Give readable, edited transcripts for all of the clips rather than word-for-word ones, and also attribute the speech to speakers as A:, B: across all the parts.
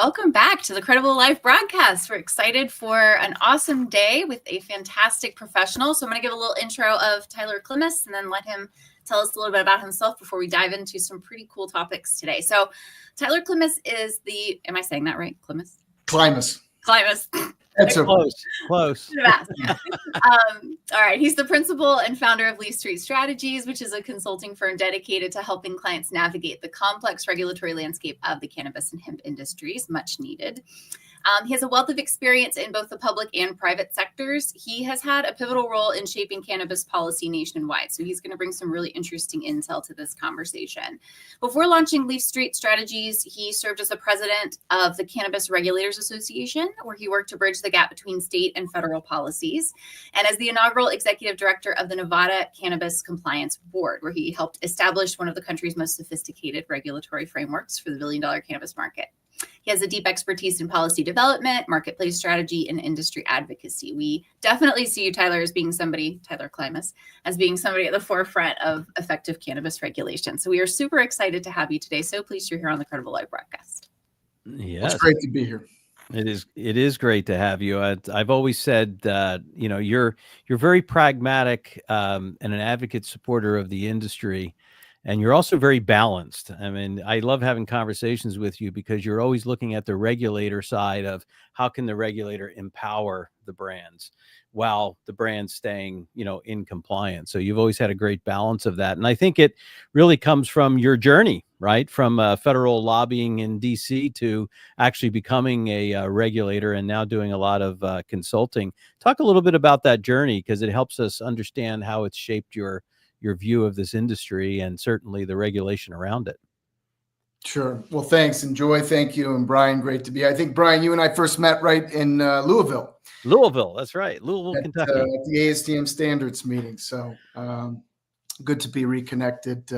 A: Welcome back to the Qredible Live Broadcast. We're excited for an awesome day with a fantastic professional. So I'm going to give a little intro of Tyler Klimas and then let him tell us a little bit about himself before we dive into some pretty cool topics today. So Tyler Klimas is am I saying that right?
B: Klimas.
C: That's close.
A: All right. He's the principal and founder of Leaf Street Strategies, which is a consulting firm dedicated to helping clients navigate the complex regulatory landscape of the cannabis and hemp industries, much needed. He has a wealth of experience in both the public and private sectors. He has had a pivotal role in shaping cannabis policy nationwide. So he's going to bring some really interesting intel to this conversation. Before launching Leaf Street Strategies, he served as the president of the Cannabis Regulators Association, where he worked to bridge the gap between state and federal policies, and as the inaugural executive director of the Nevada Cannabis Compliance Board, where he helped establish one of the country's most sophisticated regulatory frameworks for the billion-dollar cannabis market. He has a deep expertise in policy development, marketplace strategy, and industry advocacy. We definitely see you, Tyler, Tyler Klimas, as being somebody at the forefront of effective cannabis regulation. So we are super excited to have you today. So pleased you're here on the Qredible Live Broadcast.
C: Yes.
B: It's great to be here.
C: It is great to have you. I've always said that, you're very pragmatic and an advocate supporter of the industry. And you're also very balanced. I mean, I love having conversations with you because you're always looking at the regulator side of how can the regulator empower the brands while the brand's staying, in compliance. So you've always had a great balance of that. And I think it really comes from your journey, right? From federal lobbying in DC to actually becoming a regulator and now doing a lot of consulting. Talk a little bit about that journey because it helps us understand how it's shaped your view of this industry and certainly the regulation around it.
B: Sure. Well, thanks. Enjoy. Thank you. And Brian, great to be. I think, Brian, you and I first met right in Louisville.
C: That's right. Louisville, Kentucky.
B: At the ASTM standards meeting. So good to be reconnected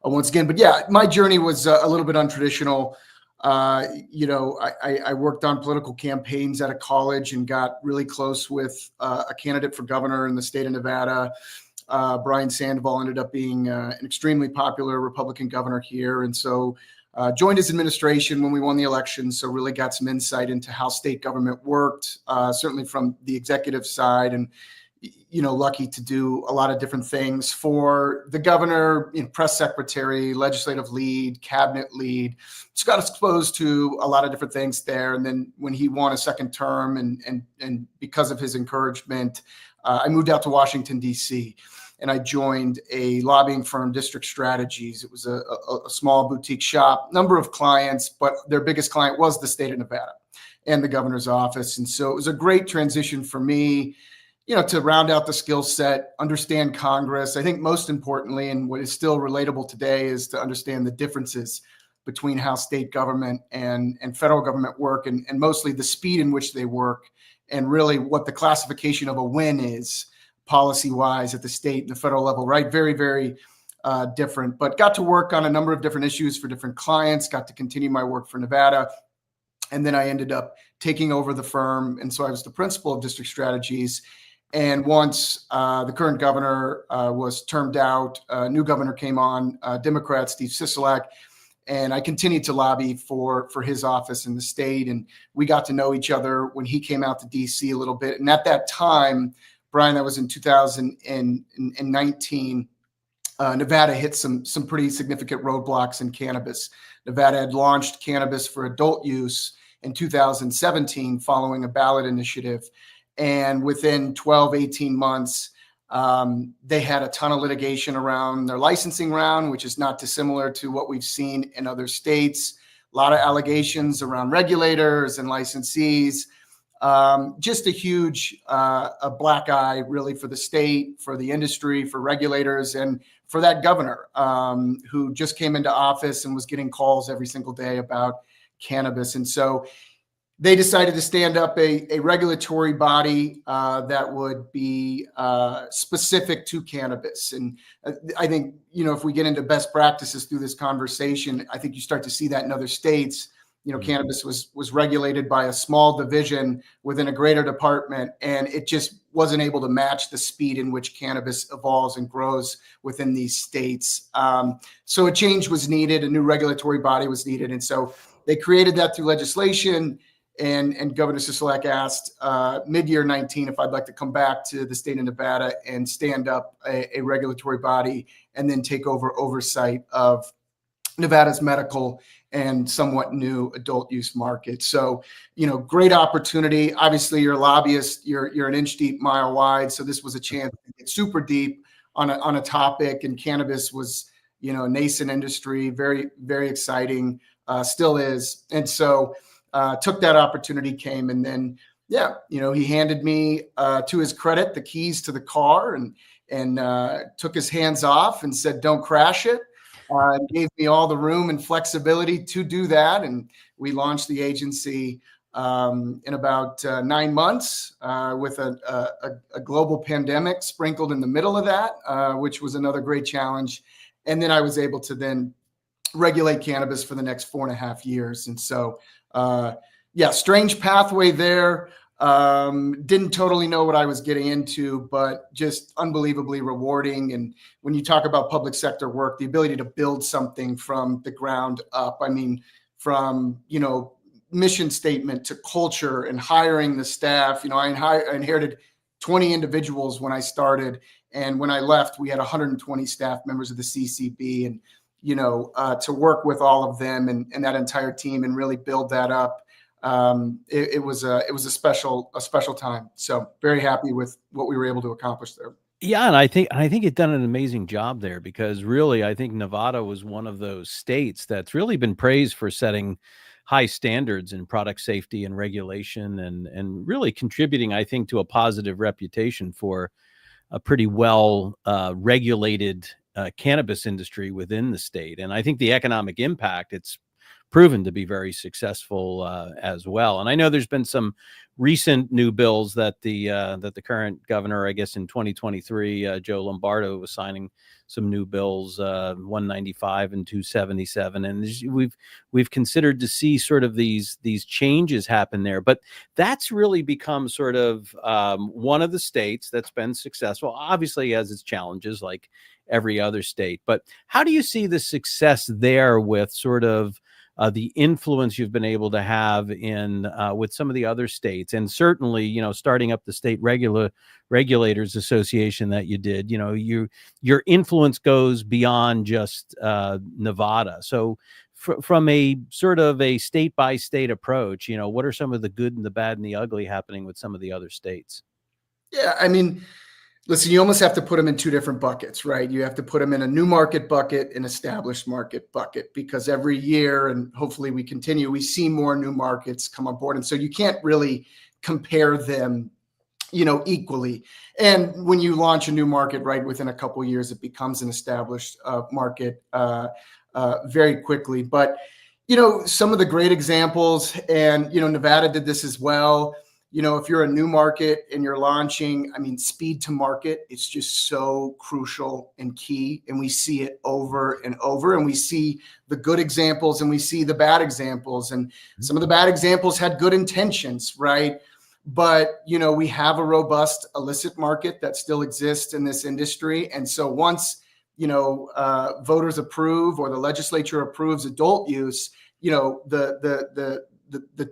B: once again. But yeah, my journey was a little bit untraditional. I worked on political campaigns at a college and got really close with a candidate for governor in the state of Nevada. Brian Sandoval ended up being an extremely popular Republican governor here. And so joined his administration when we won the election. So really got some insight into how state government worked, certainly from the executive side, and, lucky to do a lot of different things for the governor, press secretary, legislative lead, cabinet lead. So got exposed to a lot of different things there. And then when he won a second term and because of his encouragement, I moved out to Washington, D.C., and I joined a lobbying firm, District Strategies. It was a small boutique shop, number of clients, but their biggest client was the state of Nevada and the governor's office. And so it was a great transition for me, to round out the skill set, understand Congress. I think most importantly, and what is still relatable today, is to understand the differences between how state government and federal government work, and mostly the speed in which they work, and really what the classification of a win is policy-wise at the state and the federal level, right? Very, very different, but got to work on a number of different issues for different clients, got to continue my work for Nevada. And then I ended up taking over the firm. And so I was the principal of District Strategies. And once the current governor was termed out, a new governor came on, Democrat Steve Sisolak, and I continued to lobby for his office in the state. And we got to know each other when he came out to DC a little bit. And at that time, Brian, that was in 2019, Nevada hit some pretty significant roadblocks in cannabis. Nevada had launched cannabis for adult use in 2017 following a ballot initiative. And within 12, 18 months, they had a ton of litigation around their licensing round, which is not dissimilar to what we've seen in other states. A lot of allegations around regulators and licensees. Just a huge a black eye, really, for the state, for the industry, for regulators, and for that governor who just came into office and was getting calls every single day about cannabis. And so they decided to stand up a regulatory body that would be specific to cannabis. And I think, if we get into best practices through this conversation, I think you start to see that in other states. Cannabis was regulated by a small division within a greater department, and it just wasn't able to match the speed in which cannabis evolves and grows within these states. So a change was needed, a new regulatory body was needed. And so they created that through legislation. And Governor Sisolak asked mid-year 19 if I'd like to come back to the state of Nevada and stand up a regulatory body and then take over oversight of Nevada's medical and somewhat new adult use market. So, great opportunity. Obviously, you're a lobbyist. You're an inch deep, mile wide. So this was a chance to get super deep on a topic. And cannabis was, a nascent industry, very, very exciting, still is. And so took that opportunity, came, and then, he handed me, to his credit, the keys to the car and took his hands off and said, "Don't crash it." Gave me all the room and flexibility to do that. And we launched the agency in about 9 months with a global pandemic sprinkled in the middle of that, which was another great challenge. And then I was able to then regulate cannabis for the next 4.5 years. And so, strange pathway there. Didn't totally know what I was getting into, but just unbelievably rewarding. And when you talk about public sector work, the ability to build something from the ground up, I mean, from, mission statement to culture and hiring the staff, I inherited 20 individuals when I started. And when I left, we had 120 staff members of the CCB, and, to work with all of them and that entire team and really build that up. It was a special time. So very happy with what we were able to accomplish there.
C: Yeah, and I think you've done an amazing job there, because really I think Nevada was one of those states that's really been praised for setting high standards in product safety and regulation, and really contributing, I think, to a positive reputation for a pretty well regulated cannabis industry within the state. And I think the economic impact, it's proven to be very successful as well. And I know there's been some recent new bills that the current governor, I guess in 2023, Joe Lombardo, was signing some new bills, 195 and 277, and we've considered to see sort of these changes happen there. But that's really become sort of one of the states that's been successful. Obviously, has its challenges like every other state. But how do you see the success there with sort of the influence you've been able to have in with some of the other states, and certainly, starting up the state regulators association that you did, your influence goes beyond just Nevada. So from a sort of a state by state approach, what are some of the good and the bad and the ugly happening with some of the other states?
B: Yeah, I mean, listen, you almost have to put them in two different buckets, right? You have to put them in a new market bucket and established market bucket, because every year, and hopefully we continue, we see more new markets come on board. And so you can't really compare them, equally. And when you launch a new market, right, within a couple of years, it becomes an established market very quickly. But, some of the great examples, and, Nevada did this as well. If you're a new market and you're launching, I mean, speed to market, it's just so crucial and key. And we see it over and over, and we see the good examples and we see the bad examples. And some of the bad examples had good intentions, right? But, we have a robust illicit market that still exists in this industry. And so once, voters approve or the legislature approves adult use, the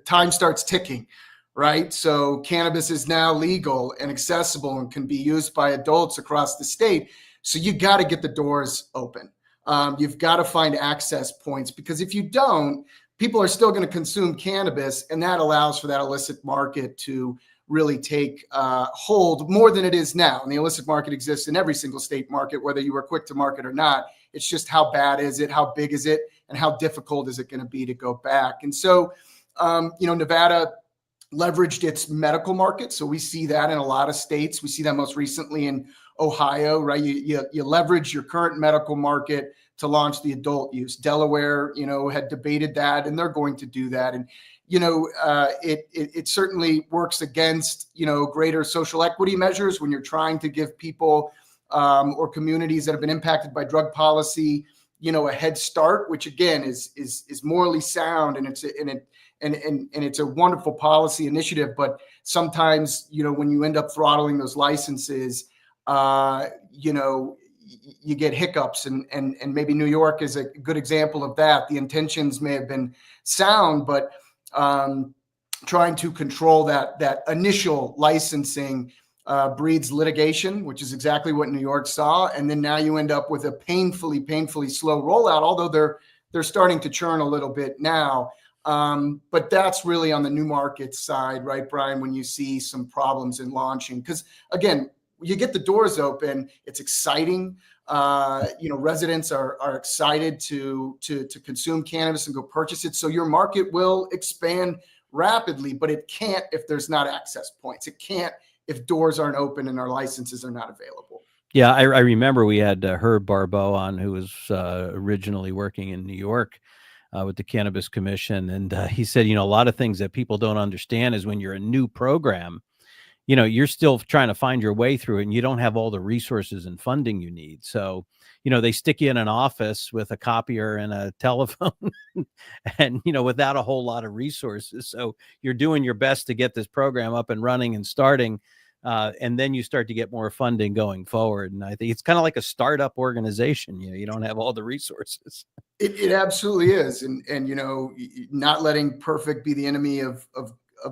B: time starts ticking. Right. So cannabis is now legal and accessible and can be used by adults across the state. So you got to get the doors open. You've got to find access points, because if you don't, people are still going to consume cannabis, and that allows for that illicit market to really take hold more than it is now. And the illicit market exists in every single state market, whether you were quick to market or not. It's just how bad is it? How big is it? And how difficult is it going to be to go back? And so, Nevada leveraged its medical market. So we see that in a lot of states. We see that most recently in Ohio, right? You leverage your current medical market to launch the adult use. Delaware, had debated that, and they're going to do that. And, it certainly works against, greater social equity measures when you're trying to give people or communities that have been impacted by drug policy, a head start, which again is morally sound, and it's a wonderful policy initiative. But sometimes, when you end up throttling those licenses, you get hiccups, and maybe New York is a good example of that. The intentions may have been sound, but trying to control that initial licensing breeds litigation, which is exactly what New York saw. And then now you end up with a painfully slow rollout, although they're starting to churn a little bit now. But that's really on the new market side, right, Brian, when you see some problems in launching. Because again, you get the doors open, it's exciting. Residents are excited to consume cannabis and go purchase it. So your market will expand rapidly, but it can't if there's not access points. It can't if doors aren't open and our licenses are not available.
C: Yeah, I remember we had Herb Barbeau on, who was originally working in New York with the Cannabis Commission. And he said, a lot of things that people don't understand is when you're a new program, you're still trying to find your way through it, and you don't have all the resources and funding you need. So, they stick you in an office with a copier and a telephone and, without a whole lot of resources. So you're doing your best to get this program up and running and starting. And then you start to get more funding going forward. And I think it's kind of like a startup organization. You don't have all the resources.
B: It absolutely is. And not letting perfect be the enemy of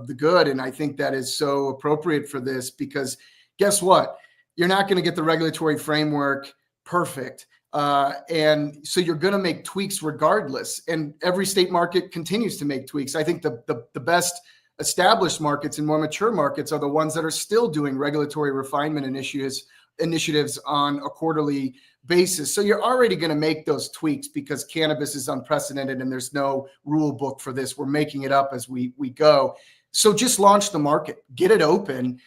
B: the good. And I think that is so appropriate for this, because guess what? You're not going to get the regulatory framework perfect. And so you're going to make tweaks regardless. And every state market continues to make tweaks. I think the best established markets and more mature markets are the ones that are still doing regulatory refinement initiatives on a quarterly basis. So you're already going to make those tweaks because cannabis is unprecedented and there's no rule book for this. We're making it up as we go. So just launch the market, get it open,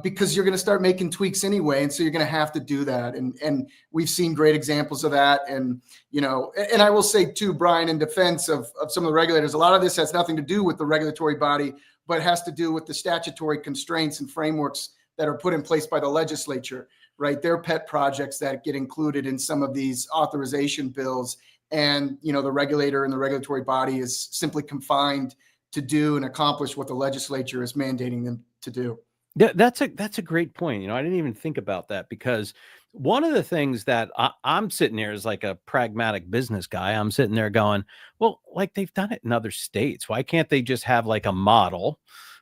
B: because you're going to start making tweaks anyway. And so you're going to have to do that. And we've seen great examples of that. And, and I will say too, Brian, in defense of some of the regulators, a lot of this has nothing to do with the regulatory body, but has to do with the statutory constraints and frameworks that are put in place by the legislature, right? They're pet projects that get included in some of these authorization bills. And, the regulator and the regulatory body is simply confined to do and accomplish what the legislature is mandating them to do.
C: Yeah, that's a great point. I didn't even think about that, because one of the things that I'm sitting there as like a pragmatic business guy, I'm sitting there going, well, like they've done it in other states. Why can't they just have like a model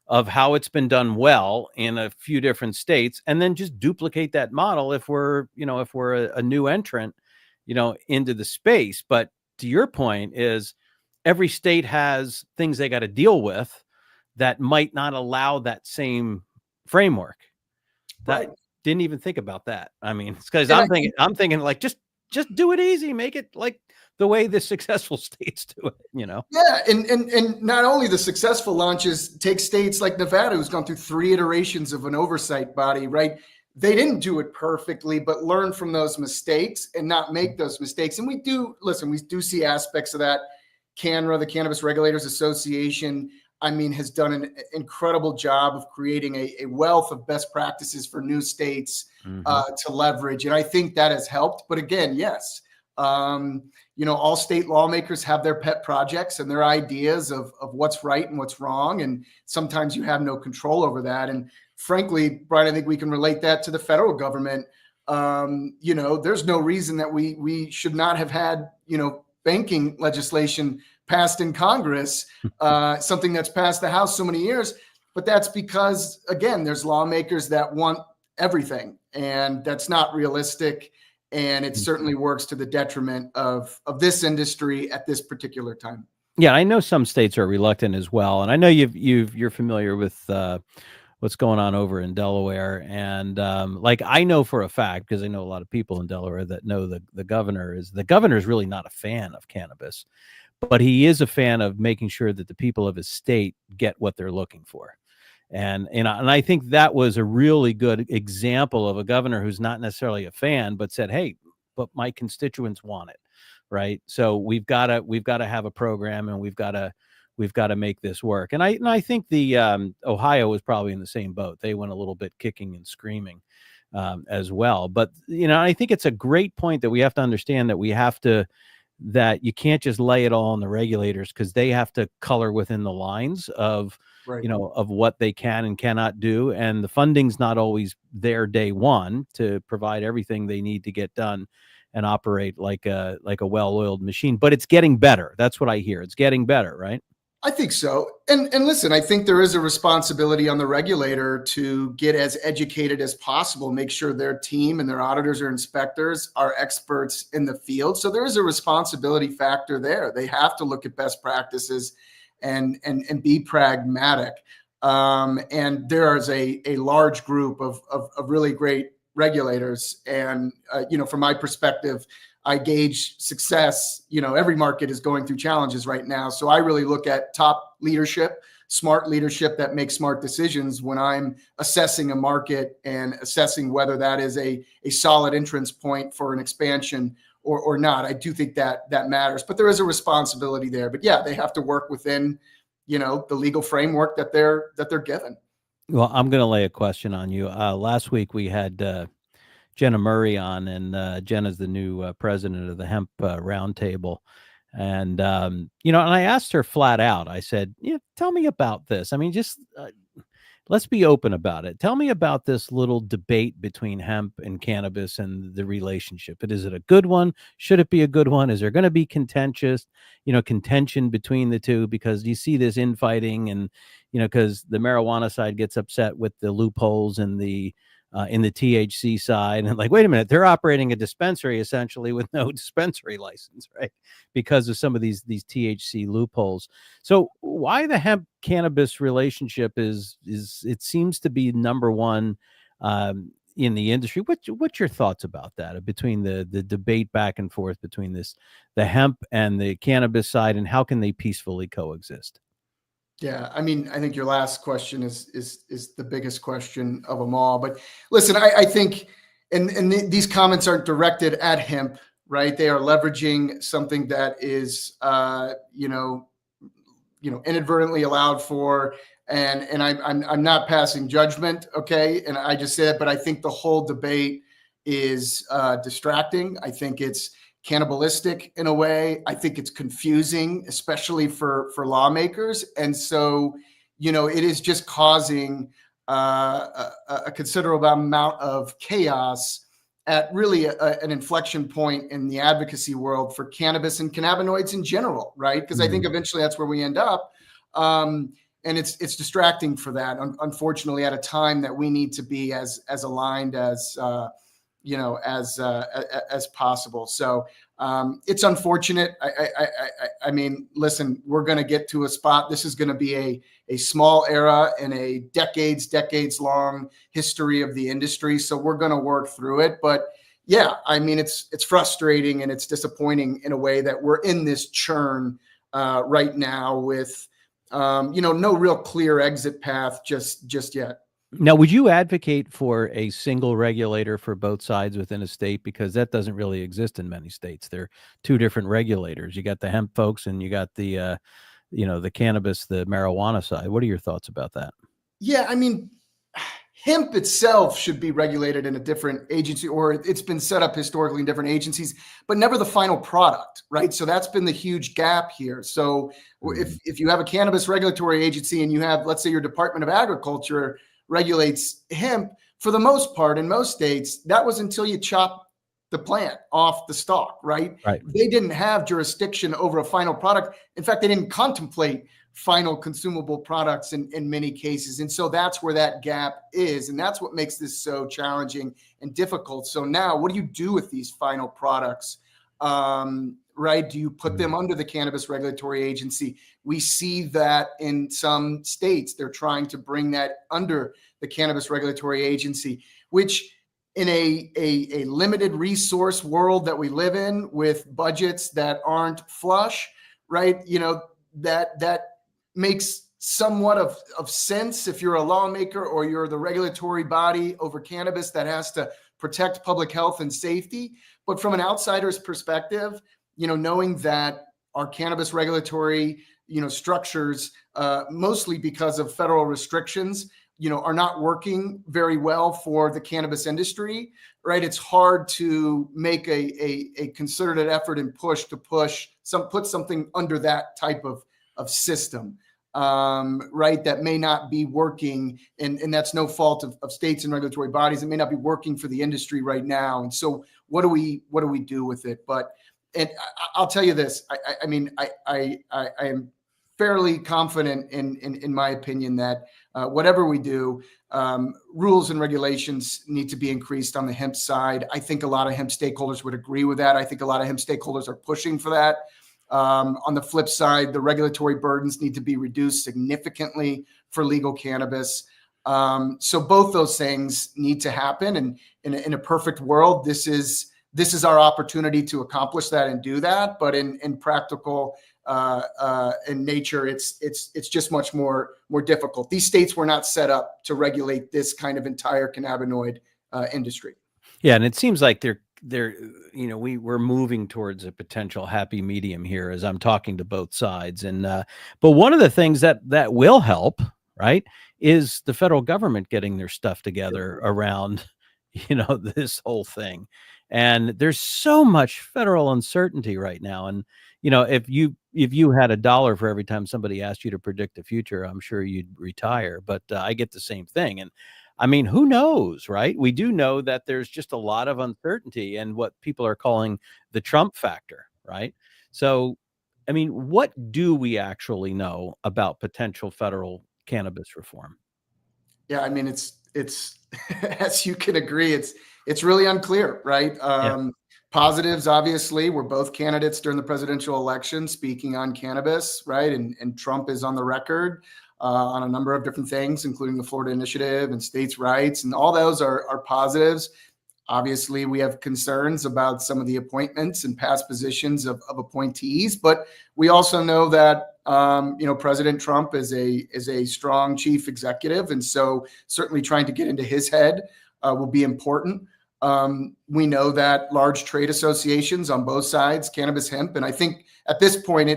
C: of how it's been done well in a few different states, and then just duplicate that model if we're a new entrant, into the space? But to your point is, every state has things they got to deal with that might not allow that same framework. That didn't even think about that. I mean, it's because I'm thinking like, just do it easy, make it like the way the successful states do it,
B: Yeah. And not only the successful launches, take states like Nevada, who's gone through 3 iterations of an oversight body, right? They didn't do it perfectly, but learn from those mistakes and not make those mistakes. And we do see aspects of that. CANRA, the Cannabis Regulators Association, has done an incredible job of creating a wealth of best practices for new states to leverage. And I think that has helped. But again, yes, all state lawmakers have their pet projects and their ideas of what's right and what's wrong. And sometimes you have no control over that. And frankly, Brian, I think we can relate that to the federal government. There's no reason that we should not have had, banking legislation passed in Congress, something that's passed the House so many years. But that's because, again, there's lawmakers that want everything, and that's not realistic. And it certainly works to the detriment of this industry at this particular time.
C: Yeah, I know some states are reluctant as well. And I know you're familiar with what's going on over in Delaware. And I know for a fact, because I know a lot of people in Delaware that know the governor is really not a fan of cannabis, but he is a fan of making sure that the people of his state get what they're looking for. And I think that was a really good example of a governor who's not necessarily a fan, but said, hey, but my constituents want it. Right. So we've got to have a program, and we've got to make this work. And I think the Ohio was probably in the same boat. They went a little bit kicking and screaming as well. But, I think it's a great point that we have to understand that you can't just lay it all on the regulators, because they have to color within the lines of
B: Right.
C: of what they can and cannot do. And the funding's not always there day one to provide everything they need to get done and operate like a well-oiled machine. But it's getting better. That's what I hear. It's getting better, right?
B: I think so. And listen, I think there is a responsibility on the regulator to get as educated as possible, make sure their team and their auditors or inspectors are experts in the field. So there is a responsibility factor there. They have to look at best practices and be pragmatic. And there is a large group of really great regulators. And, from my perspective, I gauge success. Every market is going through challenges right now. So I really look at top leadership, smart leadership that makes smart decisions when I'm assessing a market and assessing whether that is a solid entrance point for an expansion or not. I do think that matters, but there is a responsibility there. But yeah, they have to work within, the legal framework that they're given.
C: Well, I'm going to lay a question on you. Last week we had Jenna Murray on, and Jenna's the new president of the Hemp Roundtable. And, and I asked her flat out, I said, tell me about this. I mean, just let's be open about it. Tell me about this little debate between hemp and cannabis and the relationship. Is it a good one? Should it be a good one? Is there going to be contention between the two? Because you see this infighting and, because the marijuana side gets upset with the loopholes in the THC side, and like, wait a minute, they're operating a dispensary essentially with no dispensary license, right? Because of some of these THC loopholes. So why the hemp cannabis relationship is it seems to be number one in the industry. What's your thoughts about that, between the debate back and forth between the hemp and the cannabis side, and how can they peacefully coexist?
B: Yeah, I mean, I think your last question is the biggest question of them all. But listen, I think, and these comments aren't directed at hemp, right? They are leveraging something that is, inadvertently allowed for, and I'm not passing judgment, okay? And I just said, but I think the whole debate is distracting. I think it's cannibalistic in a way. I think it's confusing, especially for lawmakers. And so, it is just causing a considerable amount of chaos at really an inflection point in the advocacy world for cannabis and cannabinoids in general, right? Because I think eventually that's where we end up. And it's distracting for that, unfortunately, at a time that we need to be as aligned as possible. So it's unfortunate. I mean, listen, we're going to get to a spot. This is going to be a small era in a decades long history of the industry. So we're going to work through it. But yeah, I mean, it's frustrating and it's disappointing in a way that we're in this churn right now with, no real clear exit path just yet.
C: Now, would you advocate for a single regulator for both sides within a state? Because that doesn't really exist in many states. There are two different regulators. You got the hemp folks and you got the, the cannabis, the marijuana side. What are your thoughts about that?
B: Yeah, I mean, hemp itself should be regulated in a different agency, or it's been set up historically in different agencies, but never the final product, right? So that's been the huge gap here. So if you have a cannabis regulatory agency and you have, let's say, your Department of Agriculture regulates hemp, for the most part, in most states, that was until you chop the plant off the stalk, right? They didn't have jurisdiction over a final product. In fact, they didn't contemplate final consumable products in many cases. And so that's where that gap is. And that's what makes this so challenging and difficult. So now what do you do with these final products? Right? Do you put them under the Cannabis Regulatory Agency? We see that in some states, they're trying to bring that under the Cannabis Regulatory Agency, which in a limited resource world that we live in with budgets that aren't flush, right? That makes somewhat of sense if you're a lawmaker or you're the regulatory body over cannabis that has to protect public health and safety. But from an outsider's perspective, knowing that our cannabis regulatory, structures, mostly because of federal restrictions, are not working very well for the cannabis industry, right? It's hard to make a concerted effort and put something under that type of system. right, that may not be working, and that's no fault of states and regulatory bodies. It may not be working for the industry right now. And so what do we do with it? But I'll tell you this, I am fairly confident in my opinion that whatever we do, rules and regulations need to be increased on the hemp side. I think a lot of hemp stakeholders would agree with that. I think a lot of hemp stakeholders are pushing for that. On the flip side, the regulatory burdens need to be reduced significantly for legal cannabis. So both those things need to happen. And in a perfect world, this is our opportunity to accomplish that and do that. But in practical in nature, it's just much more difficult. These states were not set up to regulate this kind of entire cannabinoid industry.
C: Yeah, and it seems like we're moving towards a potential happy medium here as I'm talking to both sides. And but one of the things that will help, right, is the federal government getting their stuff together around, this whole thing. And there's so much federal uncertainty right now. And if you had $1 for every time somebody asked you to predict the future, I'm sure you'd retire. But I get the same thing. And I mean, who knows, right? We do know that there's just a lot of uncertainty and what people are calling the Trump factor, right? So, I mean, what do we actually know about potential federal cannabis reform?
B: Yeah, I mean, it's as you can agree, it's really unclear, right? Positives, obviously, were both candidates during the presidential election speaking on cannabis, right? And Trump is on the record on a number of different things, including the Florida Initiative and states' rights, and all those are positives. Obviously, we have concerns about some of the appointments and past positions of appointees, but we also know that President Trump is a strong chief executive, and so certainly trying to get into his head will be important. We know that large trade associations on both sides, cannabis, hemp, and I think at this point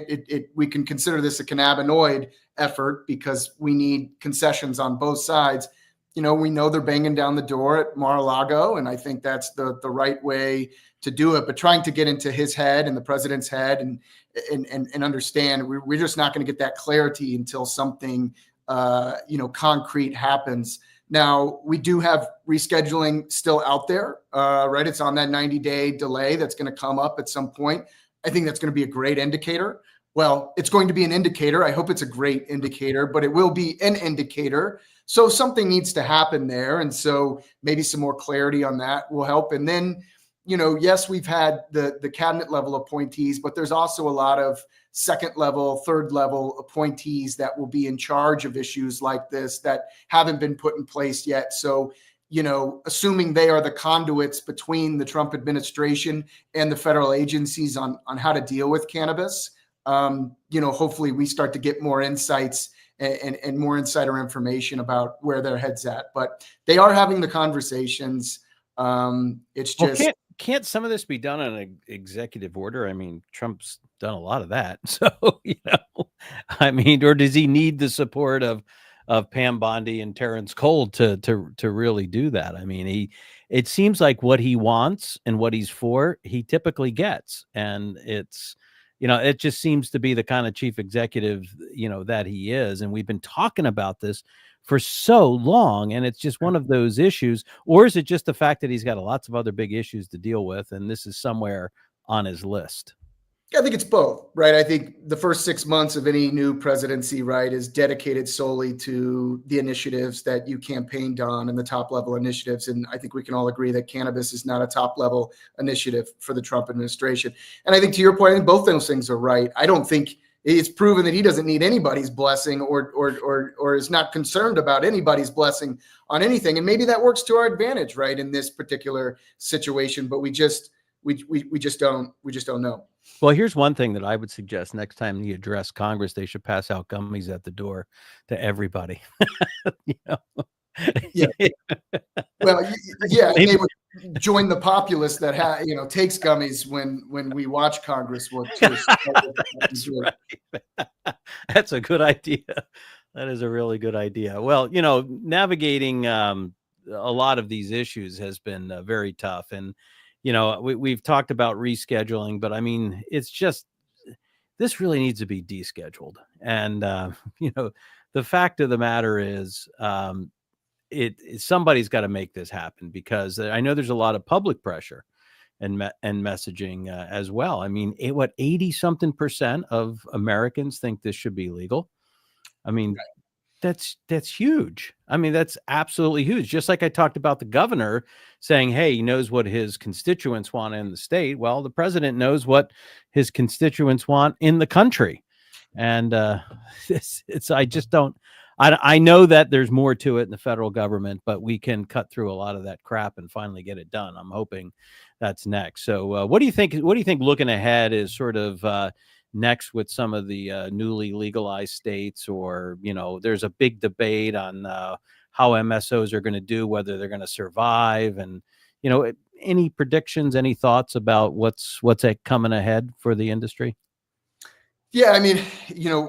B: we can consider this a cannabinoid effort because we need concessions on both sides. We know they're banging down the door at Mar-a-Lago, and I think that's the right way to do it. But trying to get into his head and the president's head and understand, we're just not going to get that clarity until something concrete happens. Now, we do have rescheduling still out there, right? It's on that 90-day delay that's going to come up at some point. I think that's going to be a great indicator. Well, it's going to be an indicator. I hope it's a great indicator, but it will be an indicator. So something needs to happen there. And so maybe some more clarity on that will help. And then, yes, we've had the cabinet level appointees, but there's also a lot of second level, third level appointees that will be in charge of issues like this that haven't been put in place yet. So, assuming they are the conduits between the Trump administration and the federal agencies on how to deal with cannabis, hopefully we start to get more insights and more insider information about where their head's at. But they are having the conversations. It's just
C: can't some of this be done on an executive order? I mean, Trump's done a lot of that. So, or does he need the support of Pam Bondi and Terrence Cole to really do that? I mean, it seems like what he wants and what he's for, he typically gets. And it's, it just seems to be the kind of chief executive, that he is. And we've been talking about this for so long, and it's just one of those issues. Or is it just the fact that he's got lots of other big issues to deal with, and this is somewhere on his list?
B: I think it's both, right? I think the first 6 months of any new presidency, right, is dedicated solely to the initiatives that you campaigned on and the top level initiatives. And I think we can all agree that cannabis is not a top level initiative for the Trump administration. And I think to your point, I think both those things are right. I don't think it's proven that he doesn't need anybody's blessing or is not concerned about anybody's blessing on anything. And maybe that works to our advantage, right, in this particular situation. But we just don't know.
C: Well, here's one thing that I would suggest: next time you address Congress, they should pass out gummies at the door to everybody.
B: Yeah. Well, yeah, they would join the populace that takes gummies when we watch Congress work too.
C: That's right. That's a good idea. That is a really good idea. Well, navigating a lot of these issues has been very tough, and we've talked about rescheduling, but I mean, it's just this really needs to be descheduled. And, the fact of the matter is, somebody's got to make this happen, because I know there's a lot of public pressure and messaging as well. I mean, 80 something % of Americans think this should be legal. I mean, that's huge. I mean, that's absolutely huge. Just like I talked about the governor saying, hey, he knows what his constituents want in the state. Well, the president knows what his constituents want in the country. And I just don't, I know that there's more to it in the federal government, but we can cut through a lot of that crap and finally get it done. I'm hoping that's next. So what do you think looking ahead is sort of next with some of the newly legalized states? Or, there's a big debate on how MSOs are going to do, whether they're going to survive. And, any predictions, any thoughts about what's coming ahead for the industry?
B: Yeah, I mean,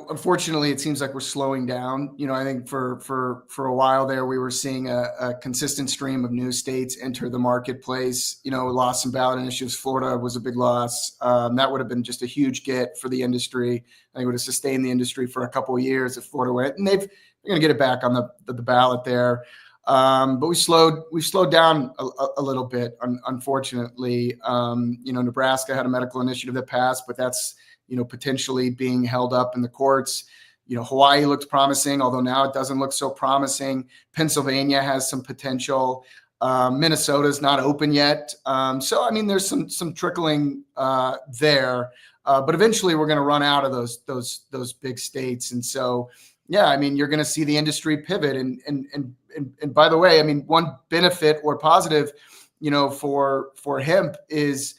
B: unfortunately, it seems like we're slowing down. I think for a while there, we were seeing a consistent stream of new states enter the marketplace. We lost some ballot initiatives. Florida was a big loss. That would have been just a huge get for the industry. I think it would have sustained the industry for a couple of years if Florida went, and they're going to get it back on the ballot there. But we've slowed down a little bit, unfortunately. Nebraska had a medical initiative that passed, but that's potentially being held up in the courts. Hawaii looked promising, although now it doesn't look so promising. Pennsylvania has some potential. Minnesota's not open yet. So, I mean, there's some trickling there, but eventually we're going to run out of those big states. And so, yeah, I mean, you're going to see the industry pivot. And by the way, I mean, one benefit or positive, for hemp is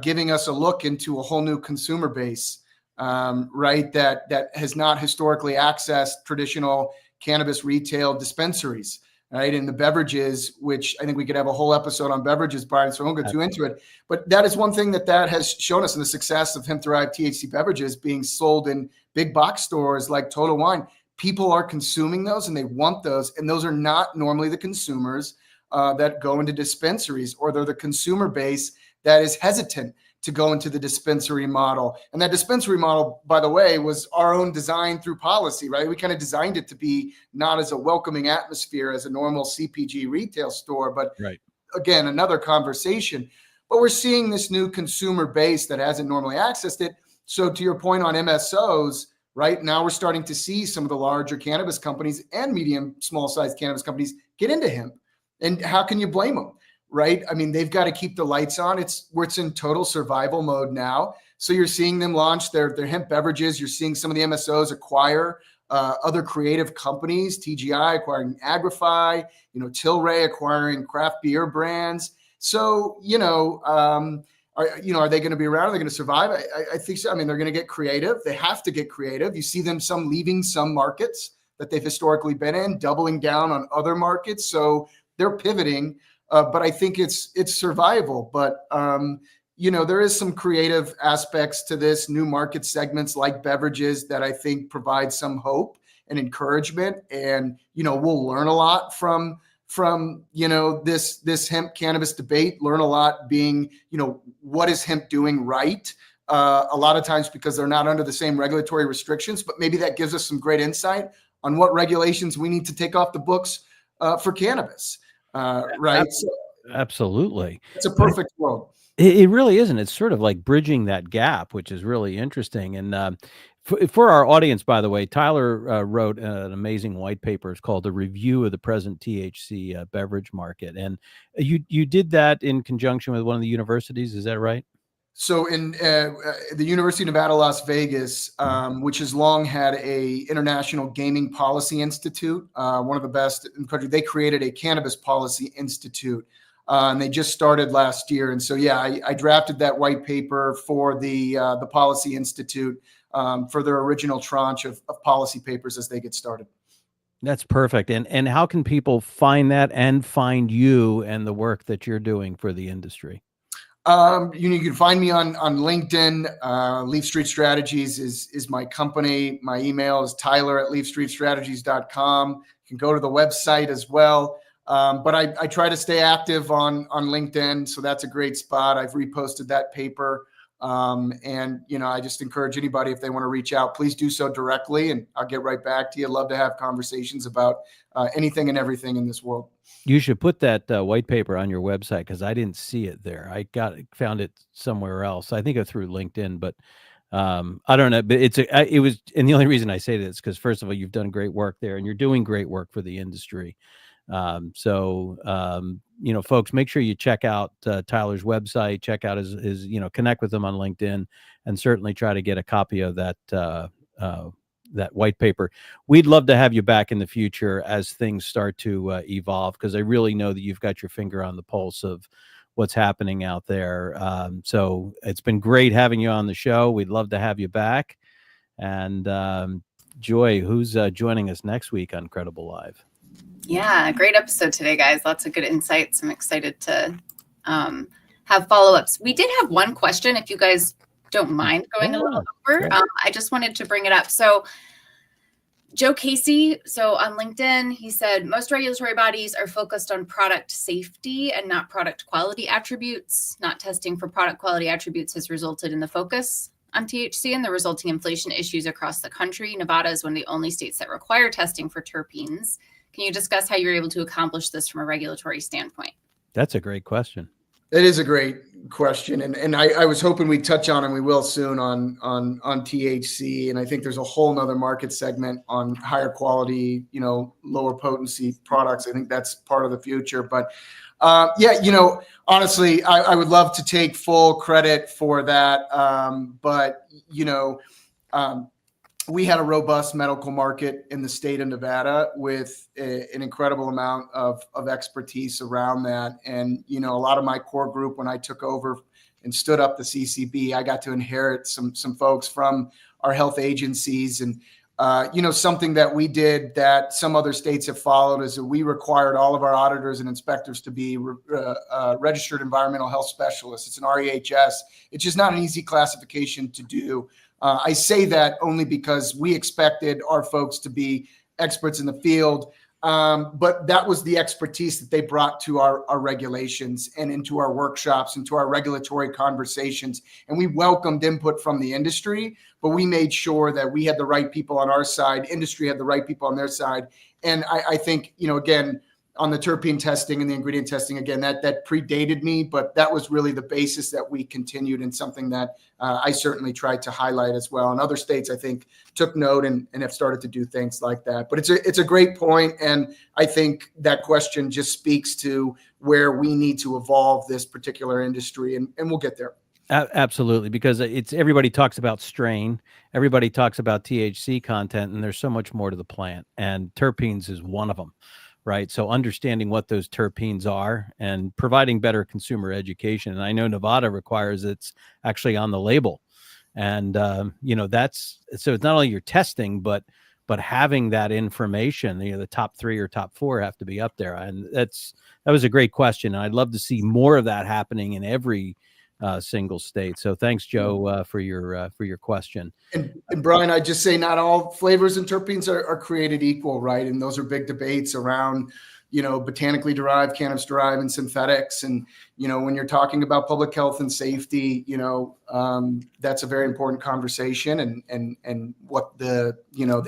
B: giving us a look into a whole new consumer base, right? That has not historically accessed traditional cannabis retail dispensaries, right? And the beverages, which I think we could have a whole episode on beverages, Brian, so I won't go too into it. But that is one thing that has shown us in the success of hemp-derived THC beverages being sold in big box stores like Total Wine. People are consuming those and they want those. And those are not normally the consumers that go into dispensaries, or they're the consumer base that is hesitant to go into the dispensary model. And that dispensary model, by the way, was our own design through policy, right? We kind of designed it to be not as a welcoming atmosphere as a normal CPG retail store, but again, another conversation. But we're seeing this new consumer base that hasn't normally accessed it. So to your point on MSOs, right now we're starting to see some of the larger cannabis companies and medium, small-sized cannabis companies get into hemp. And how can you blame them? Right? I mean, they've got to keep the lights on. It's in total survival mode now. So you're seeing them launch their hemp beverages. You're seeing some of the MSOs acquire other creative companies, TGI acquiring Agrify, Tilray acquiring craft beer brands. So, are they going to be around? Are they going to survive? I think so. I mean, they're going to get creative. They have to get creative. You see them leaving some markets that they've historically been in, doubling down on other markets. So they're pivoting. But I think it's survival. But, there is some creative aspects to this, new market segments like beverages that I think provide some hope and encouragement. And, we'll learn a lot from this hemp cannabis debate, learn a lot being, what is hemp doing right? A lot of times because they're not under the same regulatory restrictions, but maybe that gives us some great insight on what regulations we need to take off the books for cannabis. Right.
C: Absolutely.
B: It's a perfect world.
C: It really isn't. It's sort of like bridging that gap, which is really interesting. And for our audience, by the way, Tyler wrote an amazing white paper. It's called "The Review of the Present THC Beverage Market." And you did that in conjunction with one of the universities. Is that right?
B: So in the University of Nevada, Las Vegas, which has long had a International Gaming Policy Institute, one of the best in the country, they created a Cannabis Policy Institute, and they just started last year. And so, yeah, I drafted that white paper for the Policy Institute for their original tranche of policy papers as they get started.
C: That's perfect. And how can people find that and find you and the work that you're doing for the industry?
B: You can find me on LinkedIn. Leaf Street Strategies is my company. My email is tyler@leafstreetstrategies.com. You can go to the website as well. But I try to stay active on LinkedIn. So that's a great spot. I've reposted that paper And, I just encourage anybody, if they want to reach out, please do so directly, and I'll get right back to you. Love to have conversations about anything and everything in this world.
C: You should put that white paper on your website, because I didn't see it there. I found it somewhere else. I think it through LinkedIn, but I don't know. But it was, and the only reason I say that is because, first of all, you've done great work there, and you're doing great work for the industry. Folks, make sure you check out Tyler's website, check out his, connect with him on LinkedIn, and certainly try to get a copy of that white paper. We'd love to have you back in the future as things start to evolve, because I really know that you've got your finger on the pulse of what's happening out there. So it's been great having you on the show. We'd love to have you back. And Joy, who's joining us next week on Qredible Live?
A: Yeah, great episode today, guys. Lots of good insights. I'm excited to have follow-ups. We did have one question, if you guys don't mind going a little over. I just wanted to bring it up. So Joe Casey, on LinkedIn, he said, most regulatory bodies are focused on product safety and not product quality attributes. Not testing for product quality attributes has resulted in the focus on THC and the resulting inflation issues across the country. Nevada is one of the only states that require testing for terpenes. Can you discuss how you're able to accomplish this from a regulatory standpoint?
C: That's a great question.
B: It is a great question. And I was hoping we'd touch on, and we will soon, on THC. And I think there's a whole nother market segment on higher quality, lower potency products. I think that's part of the future. But honestly, I would love to take full credit for that. We had a robust medical market in the state of Nevada with an incredible amount of expertise around that. And, a lot of my core group, when I took over and stood up the CCB, I got to inherit some folks from our health agencies. And, something that we did that some other states have followed is that we required all of our auditors and inspectors to be registered environmental health specialists. It's an REHS. It's just not an easy classification to do. I say that only because we expected our folks to be experts in the field, but that was the expertise that they brought to our regulations and into our workshops, into our regulatory conversations. And we welcomed input from the industry, but we made sure that we had the right people on our side, industry had the right people on their side. And I think, again, on the terpene testing and the ingredient testing, again, that predated me, but that was really the basis that we continued, and something that I certainly tried to highlight as well. And other states, I think, took note and have started to do things like that. But it's a great point, and I think that question just speaks to where we need to evolve this particular industry, and we'll get there.
C: Absolutely, because everybody talks about strain, everybody talks about THC content, and there's so much more to the plant, and terpenes is one of them. Right. So understanding what those terpenes are and providing better consumer education. And I know Nevada requires it's actually on the label. And, so it's not only your testing, but having that information, the top 3 or top 4 have to be up there. And that was a great question. And I'd love to see more of that happening in every single state. So thanks, Joe, for your question.
B: And Brian, I just say not all flavors and terpenes are created equal, right? And those are big debates around, botanically derived, cannabis derived, and synthetics. And, when you're talking about public health and safety, that's a very important conversation, and what the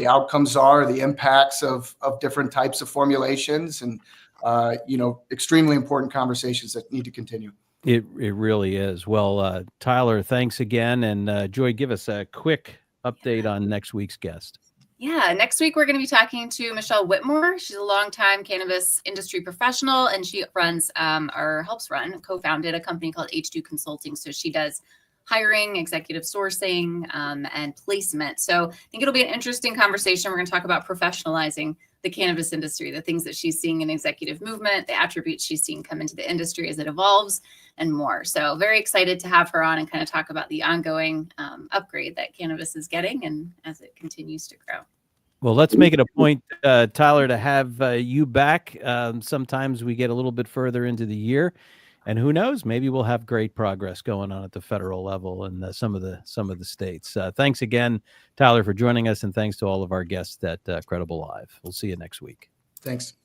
B: outcomes are, the impacts of different types of formulations, and, extremely important conversations that need to continue.
C: It really is. Well, Tyler, thanks again. And Joy, give us a quick update on next week's guest.
A: Yeah, next week we're going to be talking to Michelle Whitmore. She's a longtime cannabis industry professional, and she runs co-founded a company called H2 Consulting. So she does hiring, executive sourcing, and placement. So I think it'll be an interesting conversation. We're going to talk about professionalizing the cannabis industry, the things that she's seeing in executive movement, the attributes she's seeing come into the industry as it evolves, and more. So very excited to have her on and kind of talk about the ongoing upgrade that cannabis is getting, and as it continues to grow.
C: Well, let's make it a point, Tyler, to have you back. Sometimes we get a little bit further into the year, and who knows, maybe we'll have great progress going on at the federal level and some of the states. Thanks again, Tyler, for joining us, and thanks to all of our guests at Qredible Live. We'll see you next week.
B: Thanks.